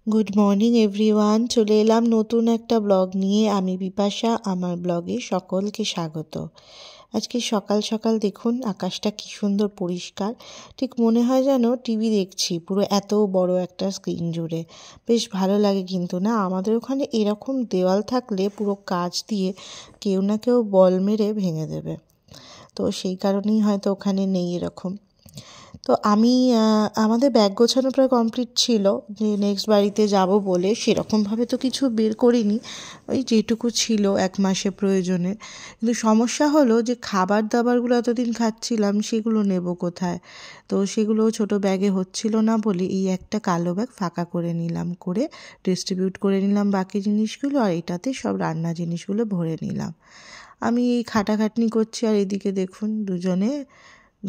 Good morning everyone, চলে এলাম নতুন একটা ব্লগ নিয়ে। আমি বিপাশা, আমার ব্লগে সকলকে স্বাগত। আজকে সকাল সকাল দেখুন আকাশটা কি সুন্দর পরিষ্কার, ঠিক মনে হয় যেন টিভি দেখছি পুরো এত বড় একটা স্ক্রিন জুড়ে। বেশ ভালো লাগে কিন্তু না, আমাদের ওখানে এরকম দেওয়াল থাকলে পুরো কাঁচ দিয়ে কেউ না কেউ বল মেরে ভেঙে দেবে, তো সেই কারণেই হয়তো ওখানে নেই এরকম। তো আমি আমাদের ব্যাগ গোছানো প্রায় কমপ্লিট ছিল, যে নেক্সট বাড়িতে যাব বলে সেরকমভাবে তো কিছু বের করিনি, ওই যেটুকু ছিল এক মাসে প্রয়োজনে। কিন্তু সমস্যা হলো যে খাবার দাবারগুলো এতদিন খাচ্ছিলাম সেগুলো নেব কোথায়, তো সেগুলো ছোট ব্যাগে হচ্ছিল না বলে এই একটা কালো ব্যাগ ফাঁকা করে নিলাম, করে ডিস্ট্রিবিউট করে নিলাম বাকি জিনিসগুলো, আর এটাতে সব রান্না জিনিসগুলো ভরে নিলাম। আমি এই খাটাখাটনি করছি আর এদিকে দেখুন দুজনে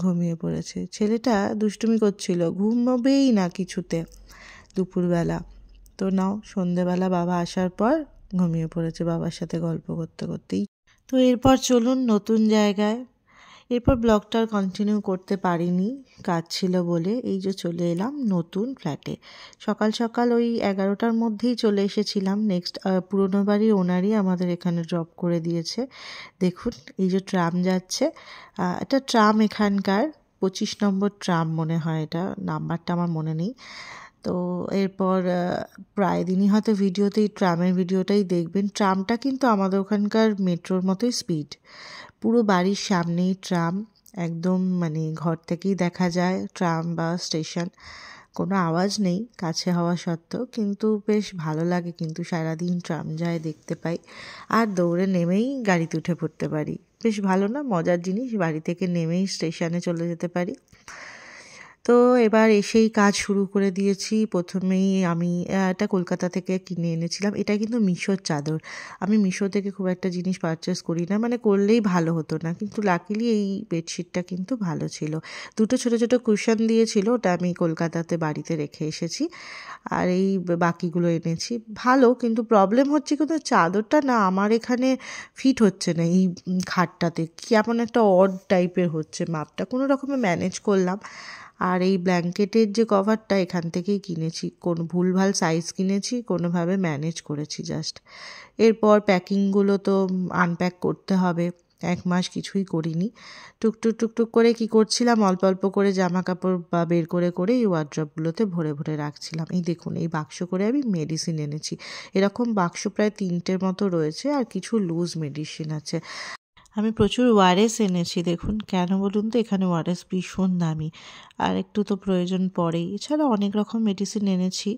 ঘুমিয়ে পড়েছে। ছেলেটা দুষ্টুমি করছিল, ঘুমোবেই না কিছুতে দুপুরবেলা। তো নাও সন্ধেবেলা বাবা আসার পর ঘুমিয়ে পড়েছে বাবার সাথে গল্প করতে করতেই। তো এরপর চলুন নতুন জায়গায়। এরপর ব্লগটা আর কন্টিনিউ করতে পারিনি, কাজ ছিল বলে। এই যে চলে এলাম নতুন ফ্ল্যাটে। সকাল সকাল ওই 11টার মধ্যেই চলে এসেছিলাম। নেক্সট পুরনো বাড়ির ওনারই আমাদের এখানে ড্রপ করে দিয়েছে। দেখুন এই যে ট্রাম যাচ্ছে, এটা ট্রাম এখানকার 25 নম্বর ট্রাম মনে হয়, এটা নাম্বারটা আমার মনে নেই। তো এরপর প্রায় দিনই হয়তো ভিডিওতে এই ট্রামের ভিডিওটাই দেখবেন। ট্রামটা কিন্তু আমাদের ওখানকার মেট্রোর মতোই স্পিড, পুরো বাড়ির সামনেই ট্রাম, একদম মানে ঘর থেকেই দেখা যায় ট্রাম বা স্টেশন। কোনো আওয়াজ নেই কাছে হওয়া সত্ত্বেও, কিন্তু বেশ ভালো লাগে, কিন্তু সারাদিন ট্রাম যায় দেখতে পাই, আর দৌড়ে নেমেই গাড়িতে উঠে পড়তে পারি। বেশ ভালো না, মজার জিনিস, বাড়ি থেকে নেমেই স্টেশনে চলে যেতে পারি। তো এবার এসেই কাজ শুরু করে দিয়েছি। প্রথমেই আমি এটা কলকাতা থেকে কিনে এনেছিলাম, এটা কিন্তু মিশোর চাদর। আমি মিশো থেকে খুব একটা জিনিস পারচেস করি না, মানে করলেই ভালো হতো না, কিন্তু লাকিলি এই বেডশিটটা কিন্তু ভালো ছিল। দুটো ছোটো ছোটো কুশন দিয়েছিল, ওটা আমি কলকাতাতে বাড়িতে রেখে এসেছি, আর এই বাকিগুলো এনেছি। ভালো, কিন্তু প্রবলেম হচ্ছে কিন্তু চাদরটা না আমার এখানে ফিট হচ্ছে না, এই খাটটাতে কেমন একটা অড টাইপের হচ্ছে, মাপটা কোনো রকমে ম্যানেজ করলাম। আর এই ব্ল্যাঙ্কেটের যে কভারটা এখান থেকেই কিনেছি, কোনো ভুলভাল সাইজ কিনেছি, কোনোভাবে ম্যানেজ করেছি জাস্ট। এরপর প্যাকিংগুলো তো আনপ্যাক করতে হবে, এক মাস কিছুই করিনি। টুকটুক টুকটুক করে কি করছিলাম, অল্প অল্প করে জামা কাপড় বা বের করে করে এই ওয়ার্ড্রপগুলোতে ভরে ভরে রাখছিলাম। এই দেখুন এই বাক্স করে আমি মেডিসিন এনেছি, এরকম বাক্স প্রায় 3টের মতো রয়েছে, আর কিছু লুজ মেডিসিন আছে। আমি প্রচুর ওয়ারেস এনেছি, দেখুন কেন বলুন তো, এখানে ওয়ারেস ভীষণ দামি, আর একটু তো প্রয়োজন পড়েই। এছাড়া অনেক রকম মেডিসিন এনেছি,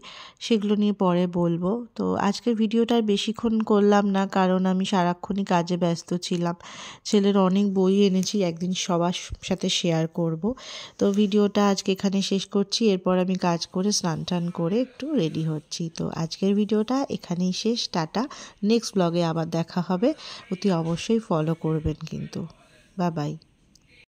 সেগুলো নিয়ে পরে বলবো। তো আজকের ভিডিওটা আর বেশিক্ষণ করলাম না, কারণ আমি সারাক্ষণই কাজে ব্যস্ত ছিলাম। ছেলের অনেক বই এনেছি, একদিন সবার সাথে শেয়ার করব। তো ভিডিওটা আজকে এখানে শেষ করছি, এরপর আমি কাজ করে স্নান টান করে একটু রেডি হচ্ছি। তো আজকের ভিডিওটা এখানেই শেষ, টাটা। নেক্সট ব্লগে আবার দেখা হবে, অতি অবশ্যই ফলো করবেন কিন্তু। Bye bye.